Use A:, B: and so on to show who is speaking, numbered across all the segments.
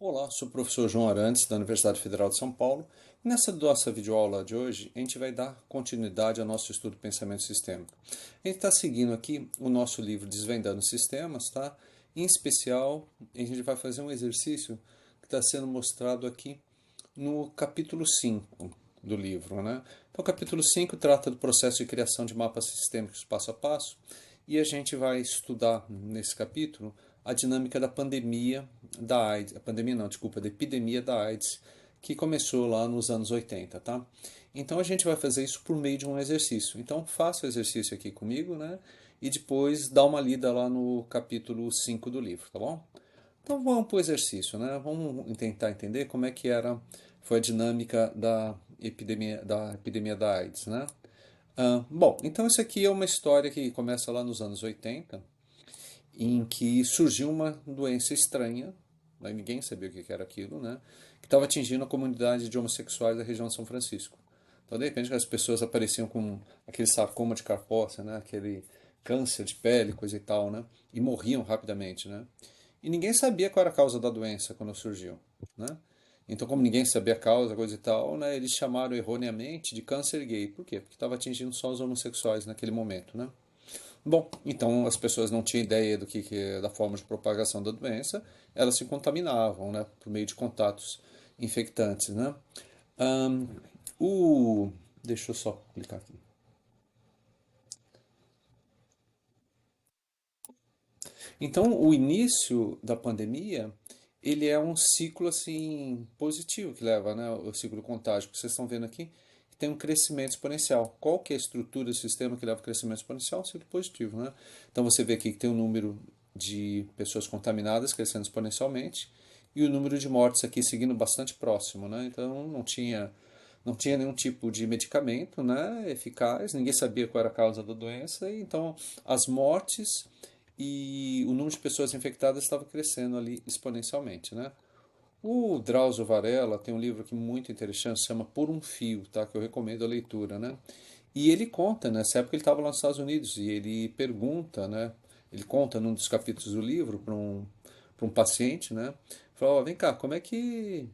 A: Olá, sou o professor João Arantes, da Universidade Federal de São Paulo. Nessa nossa videoaula de hoje, a gente vai dar continuidade ao nosso estudo do pensamento sistêmico. A gente está seguindo aqui o nosso livro Desvendando Sistemas, tá? Em especial, a gente vai fazer um exercício que está sendo mostrado aqui no capítulo 5 do livro, né? Então, o capítulo 5 trata do processo de criação de mapas sistêmicos passo a passo, e a gente vai estudar nesse capítulo a dinâmica da pandemia da AIDS, a pandemia não, desculpa, da epidemia da AIDS, que começou lá nos anos 80, tá? Então a gente vai fazer isso por meio de um exercício. Então faça o exercício aqui comigo, né? E depois dá uma lida lá no capítulo 5 do livro, tá bom? Então vamos para o exercício, né? Vamos tentar entender como é que foi a dinâmica da epidemia da AIDS, né? Bom, então isso aqui é uma história que começa lá nos anos 80, em que surgiu uma doença estranha, né? Ninguém sabia o que era aquilo, né? Que estava atingindo a comunidade de homossexuais da região de São Francisco. Então, de repente, as pessoas apareciam com aquele sarcoma de Kaposi, né? Aquele câncer de pele, coisa e tal, né? E morriam rapidamente, né? E ninguém sabia qual era a causa da doença quando surgiu, né? Então, como ninguém sabia a causa, coisa e tal, né? Eles chamaram erroneamente de câncer gay. Por quê? Porque estava atingindo só os homossexuais naquele momento, né? Bom, então as pessoas não tinham ideia da forma de propagação da doença, elas se contaminavam, né, por meio de contatos infectantes, né? Ahn, o, deixa eu só clicar aqui. Então, o início da pandemia, ele é um ciclo assim positivo que leva, né, o ciclo do contágio que vocês estão vendo aqui, que tem um crescimento exponencial. Qual que é a estrutura do sistema que leva ao crescimento exponencial? Um ciclo positivo, né? Então você vê aqui que tem um número de pessoas contaminadas crescendo exponencialmente e o número de mortes aqui seguindo bastante próximo, né? Então não tinha nenhum tipo de medicamento, né, eficaz, ninguém sabia qual era a causa da doença, e então as mortes e o número de pessoas infectadas estava crescendo ali exponencialmente, né? O Drauzio Varela tem um livro aqui muito interessante, se chama Por um Fio, tá? Que eu recomendo a leitura, né? E ele conta, nessa época ele estava lá nos Estados Unidos e ele pergunta, né? Ele conta num dos capítulos do livro para um paciente, né? Fala, ó, vem cá, como é que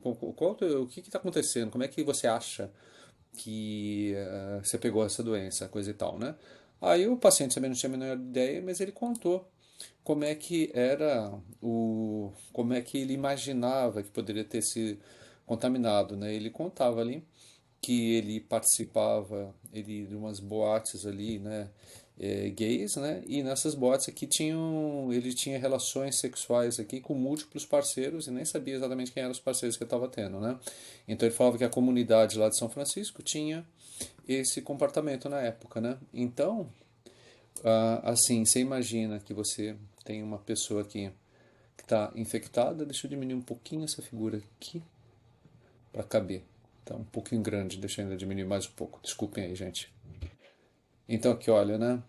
A: o que está acontecendo? Como é que você acha que você pegou essa doença, coisa e tal, né? Aí o paciente também não tinha a menor ideia, mas ele contou como é que como é que ele imaginava que poderia ter se contaminado, né? Ele contava ali que ele participava de umas boates ali, né, gays, né, e nessas boates aqui ele tinha relações sexuais aqui com múltiplos parceiros e nem sabia exatamente quem eram os parceiros que ele estava tendo, né. Então ele falava que a comunidade lá de São Francisco tinha esse comportamento na época, né. Então, assim, você imagina que você tem uma pessoa aqui que está infectada. Deixa eu diminuir um pouquinho essa figura aqui para caber. Tá um pouquinho grande, deixa eu ainda diminuir mais um pouco. Desculpem aí, gente. Então aqui, olha, né?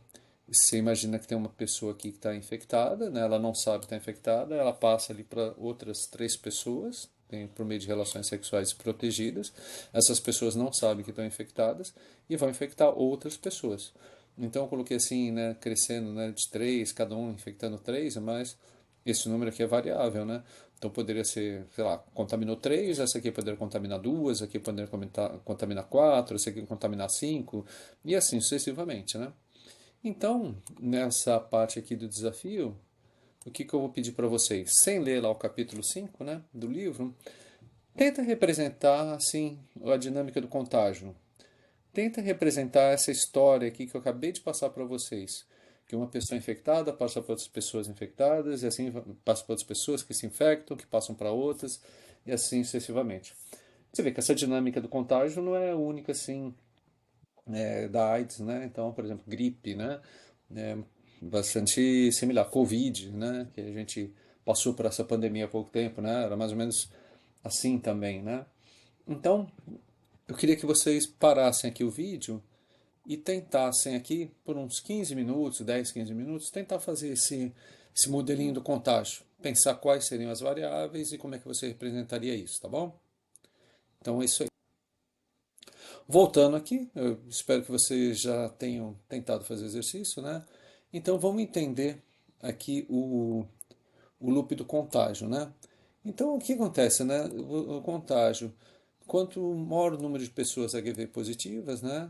A: Você imagina que tem uma pessoa aqui que está infectada, né? Ela não sabe que está infectada, ela passa ali para outras três pessoas, por meio de relações sexuais protegidas. Essas pessoas não sabem que estão infectadas e vão infectar outras pessoas. Então eu coloquei assim, né, crescendo, né, de três, cada um infectando três, mas esse número aqui é variável, né? Então poderia ser, sei lá, contaminou três, essa aqui poderia contaminar duas, essa aqui poderia contaminar quatro, essa aqui contaminar cinco, e assim sucessivamente, né? Então, nessa parte aqui do desafio, o que eu vou pedir para vocês? Sem ler lá o capítulo 5, né, do livro, tenta representar, assim, a dinâmica do contágio. Tenta representar essa história aqui que eu acabei de passar para vocês. Que uma pessoa infectada passa para outras pessoas infectadas, e assim passa para outras pessoas que se infectam, que passam para outras, e assim sucessivamente. Você vê que essa dinâmica do contágio não é única, assim, da AIDS, né? Então, por exemplo, gripe, né? É bastante similar. Covid, né? Que a gente passou por essa pandemia há pouco tempo, né? Era mais ou menos assim também, né? Então, eu queria que vocês parassem aqui o vídeo e tentassem aqui, por uns 15 minutos, 10, 15 minutos, tentar fazer esse modelinho do contágio. Pensar quais seriam as variáveis e como é que você representaria isso, tá bom? Então é isso aí. Voltando aqui, eu espero que vocês já tenham tentado fazer o exercício, né? Então vamos entender aqui o loop do contágio, né? Então, o que acontece, né? O contágio, quanto maior o número de pessoas HIV positivas, né?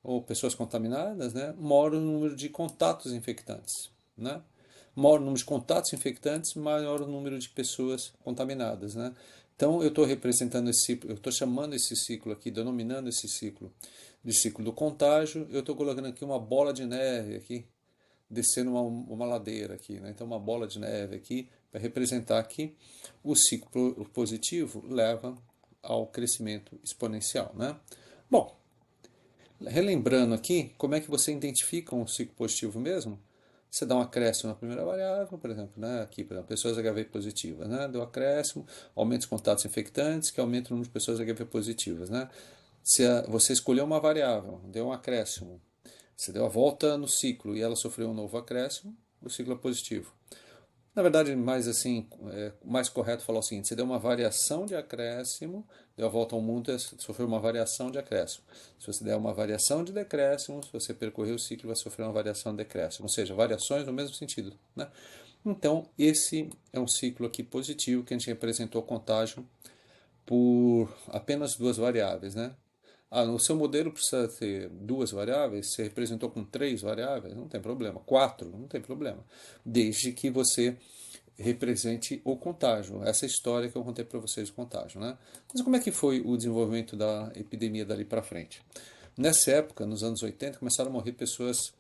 A: Ou pessoas contaminadas, né? Maior o número de contatos infectantes, né? Maior o número de contatos infectantes, maior o número de pessoas contaminadas, né? Então, eu estou representando esse ciclo, eu estou chamando esse ciclo aqui, denominando esse ciclo de ciclo do contágio. Eu estou colocando aqui uma bola de neve aqui, descendo uma ladeira aqui, né? Então uma bola de neve aqui para representar que o ciclo positivo leva ao crescimento exponencial, né? Bom, relembrando aqui, como é que você identifica um ciclo positivo mesmo? Você dá um acréscimo na primeira variável, por exemplo, né? Aqui, por exemplo, pessoas HIV positivas, né? Deu acréscimo, aumenta os contatos infectantes, que aumenta o número de pessoas HIV positivas, né? Se você escolheu uma variável, deu um acréscimo, você deu a volta no ciclo e ela sofreu um novo acréscimo, o ciclo é positivo. Na verdade, mais assim, mais correto falar o seguinte: você deu uma variação de acréscimo, deu a volta ao mundo, sofreu uma variação de acréscimo. Se você der uma variação de decréscimo, se você percorrer o ciclo, vai sofrer uma variação de decréscimo, ou seja, variações no mesmo sentido, né? Então, esse é um ciclo aqui positivo que a gente representou contágio por apenas duas variáveis, né? Ah, no seu modelo precisa ter duas variáveis, você representou com três variáveis, não tem problema. Quatro, não tem problema. Desde que você represente o contágio. Essa é a história que eu contei para vocês do contágio, né? Mas como é que foi o desenvolvimento da epidemia dali para frente? Nessa época, nos anos 80, começaram a morrer pessoas,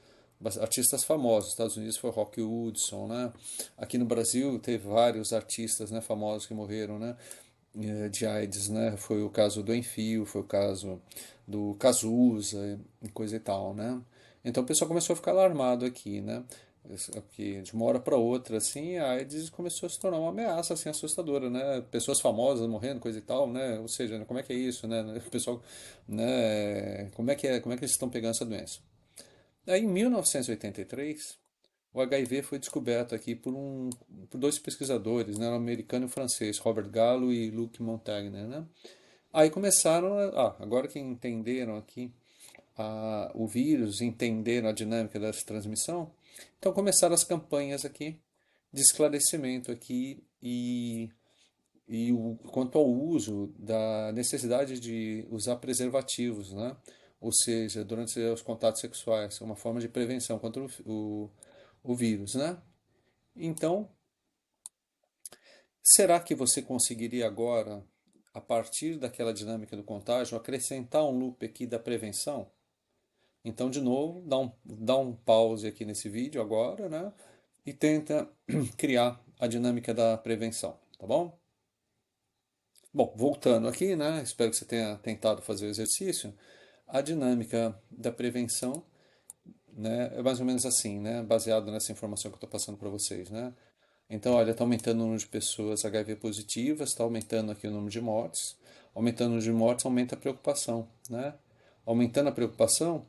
A: artistas famosos. Nos Estados Unidos foi Rock Hudson, né? Aqui no Brasil teve vários artistas, né, famosos que morreram, né? De AIDS, né? Foi o caso do Enfio, foi o caso do Cazuza e coisa e tal, né? Então o pessoal começou a ficar alarmado aqui, né? Que de uma hora para outra, assim, a AIDS começou a se tornar uma ameaça, assim, assustadora, né? Pessoas famosas morrendo, coisa e tal, né? Ou seja, como é que é isso, né? O pessoal, né? Como é que eles estão pegando essa doença? Aí, em 1983, o HIV foi descoberto aqui por dois pesquisadores, né, um americano e um francês, Robert Gallo e Luc Montagnier, né? Aí começaram, agora que entenderam aqui o vírus, entenderam a dinâmica dessa transmissão, então começaram as campanhas aqui de esclarecimento aqui quanto ao uso da necessidade de usar preservativos, né? Ou seja, durante os contatos sexuais, é uma forma de prevenção contra o vírus, né? Então, será que você conseguiria agora, a partir daquela dinâmica do contágio, acrescentar um loop aqui da prevenção? Então, de novo, dá um pause aqui nesse vídeo agora, né? E tenta criar a dinâmica da prevenção, tá bom? Bom, voltando aqui, né? Espero que você tenha tentado fazer o exercício. A dinâmica da prevenção, né, é mais ou menos assim, né? Baseado nessa informação que eu estou passando para vocês, né? Então, olha, está aumentando o número de pessoas HIV positivas, está aumentando aqui o número de mortes. Aumentando o número de mortes, aumenta a preocupação, né? Aumentando a preocupação,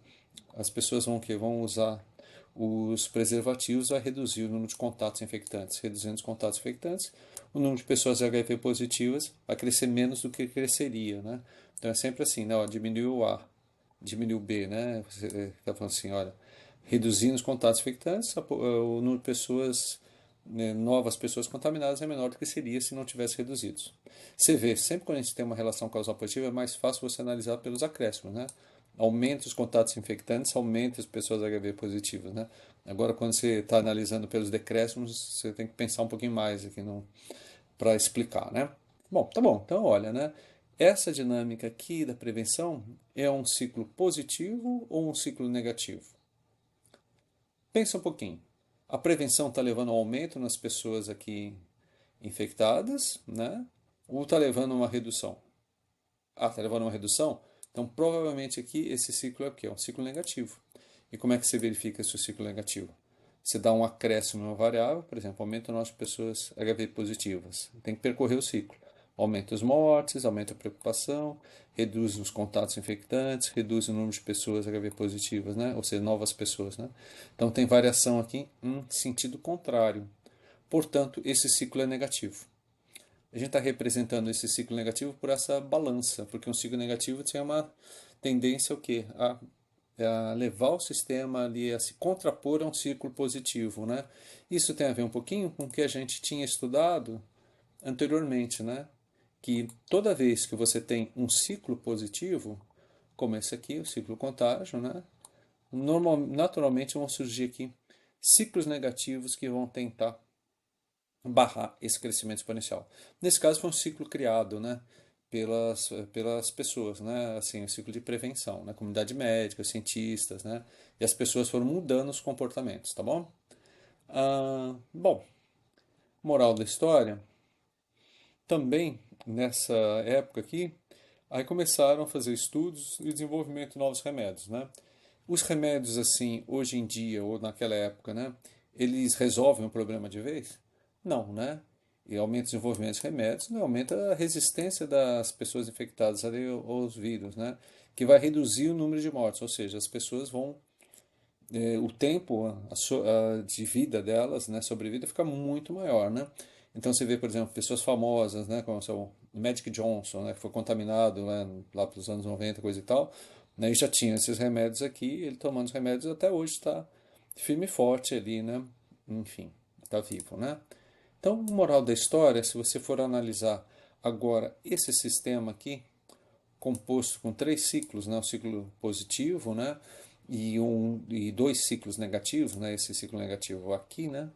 A: as pessoas vão usar os preservativos, vai reduzir o número de contatos infectantes. Reduzindo os contatos infectantes, o número de pessoas HIV positivas vai crescer menos do que cresceria, né? Então é sempre assim, né? Ó, diminuiu o A, diminuiu o B, né? Você está falando assim, olha, reduzindo os contatos infectantes, o número de pessoas, né, novas pessoas contaminadas é menor do que seria se não tivesse reduzidos. Você vê, sempre quando a gente tem uma relação causal positiva, é mais fácil você analisar pelos acréscimos, né? Aumenta os contatos infectantes, aumenta as pessoas HIV positivas, né? Agora, quando você está analisando pelos decréscimos, você tem que pensar um pouquinho mais aqui para explicar, né? Bom, tá bom. Então, olha, né? Essa dinâmica aqui da prevenção é um ciclo positivo ou um ciclo negativo? Pensa um pouquinho. A prevenção está levando a um aumento nas pessoas aqui infectadas, né? Ou está levando a uma redução? Ah, está levando a uma redução? Então, provavelmente aqui esse ciclo é o quê? É um ciclo negativo. E como é que você verifica esse ciclo negativo? Você dá um acréscimo em uma variável, por exemplo, aumenta o número de pessoas HIV positivas. Tem que percorrer o ciclo. Aumenta as mortes, aumenta a preocupação, reduz os contatos infectantes, reduz o número de pessoas HIV positivas, né? Ou seja, novas pessoas, né? Então tem variação aqui em sentido contrário. Portanto, esse ciclo é negativo. A gente está representando esse ciclo negativo por essa balança, porque um ciclo negativo tem uma tendência ao quê? A levar o sistema ali a se contrapor a um círculo positivo, né? Isso tem a ver um pouquinho com o que a gente tinha estudado anteriormente, né? Que toda vez que você tem um ciclo positivo, como esse aqui, o ciclo contágio, né? Naturalmente vão surgir aqui ciclos negativos que vão tentar barrar esse crescimento exponencial. Nesse caso foi um ciclo criado, né, pelas pessoas, né, assim, um ciclo de prevenção, né, comunidade médica, cientistas, né, e as pessoas foram mudando os comportamentos, tá bom? Bom, moral da história, também nessa época aqui, aí começaram a fazer estudos e desenvolvimento de novos remédios, né? Os remédios, assim, hoje em dia, ou naquela época, né? Eles resolvem o problema de vez? Não, né? E aumenta o desenvolvimento de remédios, né? Aumenta a resistência das pessoas infectadas ali aos vírus, né? Que vai reduzir o número de mortes, ou seja, as pessoas vão o tempo de vida delas, né, sobrevida, fica muito maior, né? Então você vê, por exemplo, pessoas famosas, né, como o Magic Johnson, né, que foi contaminado, né, lá pelos anos 90, coisa e tal, né, e já tinha esses remédios aqui, ele tomando os remédios até hoje está firme e forte ali, né? Enfim, está vivo, né? Então, moral da história, se você for analisar agora esse sistema aqui, composto com três ciclos, né? O ciclo positivo, né? E dois ciclos negativos, né? Esse ciclo negativo aqui, né?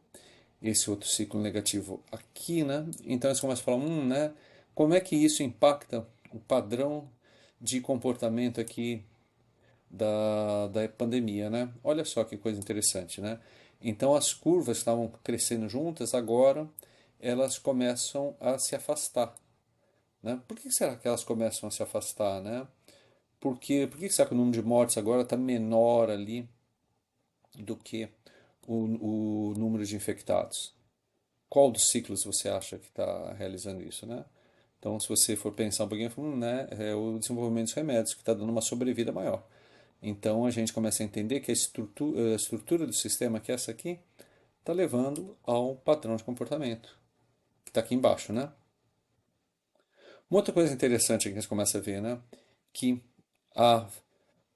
A: Esse outro ciclo negativo aqui, né? Então eles começam a falar, né? Como é que isso impacta o padrão de comportamento aqui da pandemia, né? Olha só que coisa interessante, né? Então as curvas estavam crescendo juntas, agora elas começam a se afastar, né? Por que será que elas começam a se afastar, né? Por que será que o número de mortes agora está menor ali do que o número de infectados? Qual dos ciclos você acha que está realizando isso, né? Então, se você for pensar um pouquinho, né, é o desenvolvimento dos remédios que está dando uma sobrevida maior. Então, a gente começa a entender que a estrutura do sistema, que é essa aqui, está levando ao padrão de comportamento, que está aqui embaixo, né? Uma outra coisa interessante que a gente começa a ver, né, que a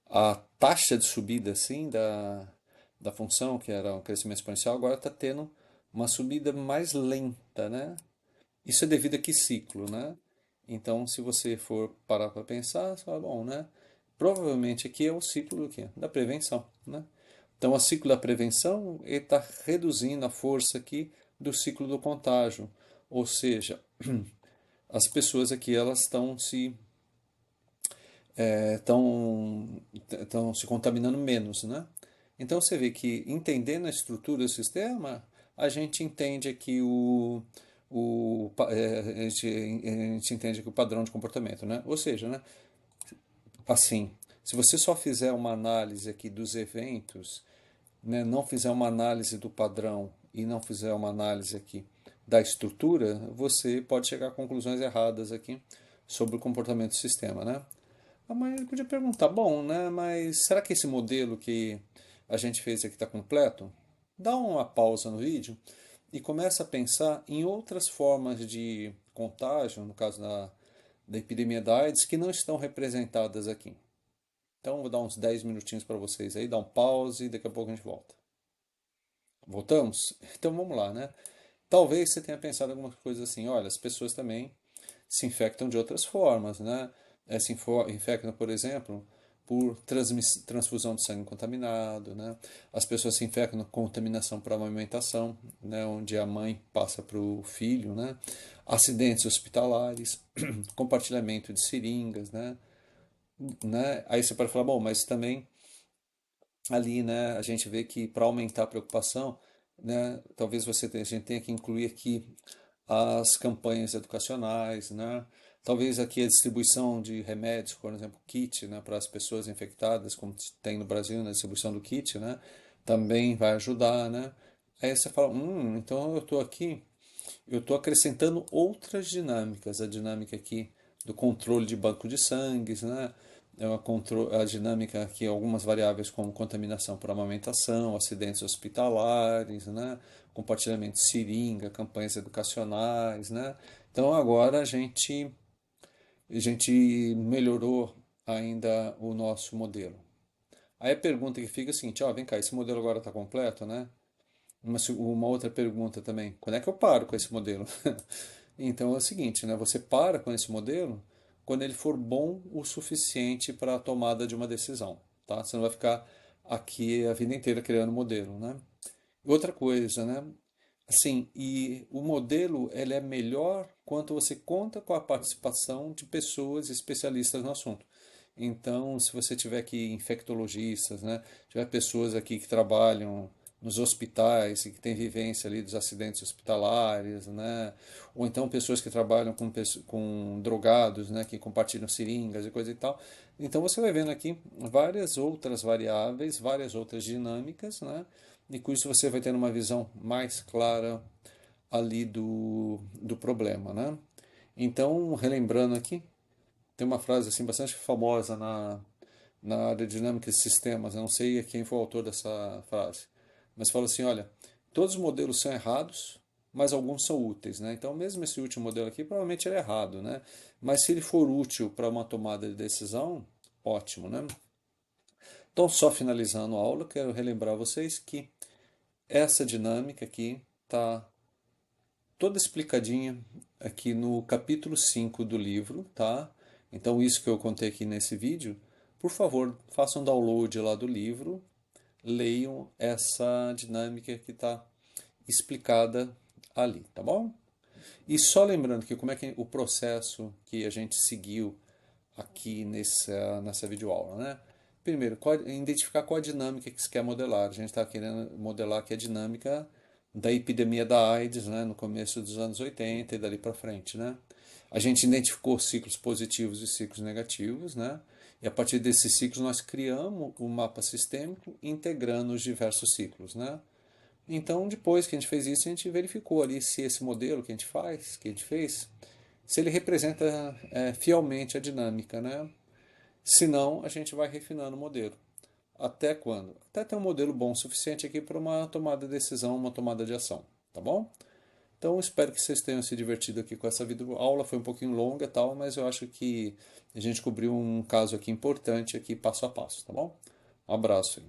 A: a taxa de subida assim da função, que era um crescimento exponencial, agora está tendo uma subida mais lenta, né? Isso é devido a que ciclo, né? Então, se você for parar para pensar, você fala, bom, né? Provavelmente aqui é o ciclo do quê? Da prevenção, né? Então, o ciclo da prevenção está reduzindo a força aqui do ciclo do contágio, ou seja, as pessoas aqui elas estão se contaminando menos, né? Então você vê que entendendo a estrutura do sistema, a gente entende aqui a gente entende aqui o padrão de comportamento, né? Ou seja, né? Assim, se você só fizer uma análise aqui dos eventos, né, não fizer uma análise do padrão e não fizer uma análise aqui da estrutura, você pode chegar a conclusões erradas aqui sobre o comportamento do sistema, né? Mas ele podia perguntar, bom, né? Mas será que esse modelo que a gente fez aqui está completo? Dá uma pausa no vídeo e começa a pensar em outras formas de contágio, no caso da epidemia da AIDS, que não estão representadas aqui. Então, vou dar uns 10 minutinhos para vocês aí, dá um pause e daqui a pouco a gente volta. Voltamos? Então vamos lá, né? Talvez você tenha pensado alguma coisa assim, olha, as pessoas também se infectam de outras formas, né? Se infectam, por exemplo, por transfusão de sangue contaminado, né? As pessoas se infectam com contaminação por amamentação, né? Onde a mãe passa para o filho, né? Acidentes hospitalares, compartilhamento de seringas, né? Aí você pode falar, bom, mas também ali, né, a gente vê que para aumentar a preocupação, né, talvez a gente tenha que incluir aqui as campanhas educacionais, né? Talvez aqui a distribuição de remédios, por exemplo, kit, né, para as pessoas infectadas, como tem no Brasil, na distribuição do kit, né, também vai ajudar, né? Aí você fala, então eu estou acrescentando outras dinâmicas, a dinâmica aqui do controle de banco de sangues, né? A dinâmica aqui, algumas variáveis como contaminação por amamentação, acidentes hospitalares, né? Compartilhamento de seringa, campanhas educacionais, né? Então agora a gente melhorou ainda o nosso modelo. Aí a pergunta que fica é a seguinte, ó, vem cá, esse modelo agora está completo, né? Uma outra pergunta também, quando é que eu paro com esse modelo? Então é o seguinte, né? Você para com esse modelo quando ele for bom o suficiente para a tomada de uma decisão, tá? Você não vai ficar aqui a vida inteira criando modelo, né? Outra coisa, né? Assim, e o modelo ele é melhor quando você conta com a participação de pessoas especialistas no assunto. Então, se você tiver aqui infectologistas, né, tiver pessoas aqui que trabalham nos hospitais e que têm vivência ali dos acidentes hospitalares, né, ou então pessoas que trabalham com drogados, né, que compartilham seringas e coisa e tal. Então, você vai vendo aqui várias outras variáveis, várias outras dinâmicas, né, e com isso você vai tendo uma visão mais clara ali do problema, né? Então, relembrando aqui, tem uma frase assim bastante famosa na área de dinâmica de sistemas, eu não sei quem foi o autor dessa frase, mas fala assim, olha, todos os modelos são errados, mas alguns são úteis, né? Então, mesmo esse último modelo aqui, provavelmente ele é errado, né? Mas se ele for útil para uma tomada de decisão, ótimo, né? Então, só finalizando a aula, quero relembrar vocês que essa dinâmica aqui está toda explicadinha aqui no capítulo 5 do livro, tá? Então, isso que eu contei aqui nesse vídeo, por favor, façam download lá do livro, leiam essa dinâmica que está explicada ali, tá bom? E só lembrando que como é que o processo que a gente seguiu aqui nessa videoaula, né? Primeiro, identificar qual a dinâmica que se quer modelar. A gente está querendo modelar aqui a dinâmica da epidemia da AIDS, né, no começo dos anos 80 e dali para frente, né? A gente identificou ciclos positivos e ciclos negativos, né? E a partir desses ciclos nós criamos um mapa sistêmico integrando os diversos ciclos, né? Então, depois que a gente fez isso, a gente verificou ali se esse modelo que a gente fez, se ele representa fielmente a dinâmica, né? Se não, a gente vai refinando o modelo. Até quando? Até ter um modelo bom o suficiente aqui para uma tomada de decisão, uma tomada de ação, tá bom? Então, espero que vocês tenham se divertido aqui com essa videoaula. Foi um pouquinho longa e tal, mas eu acho que a gente cobriu um caso aqui importante aqui passo a passo, tá bom? Um abraço aí.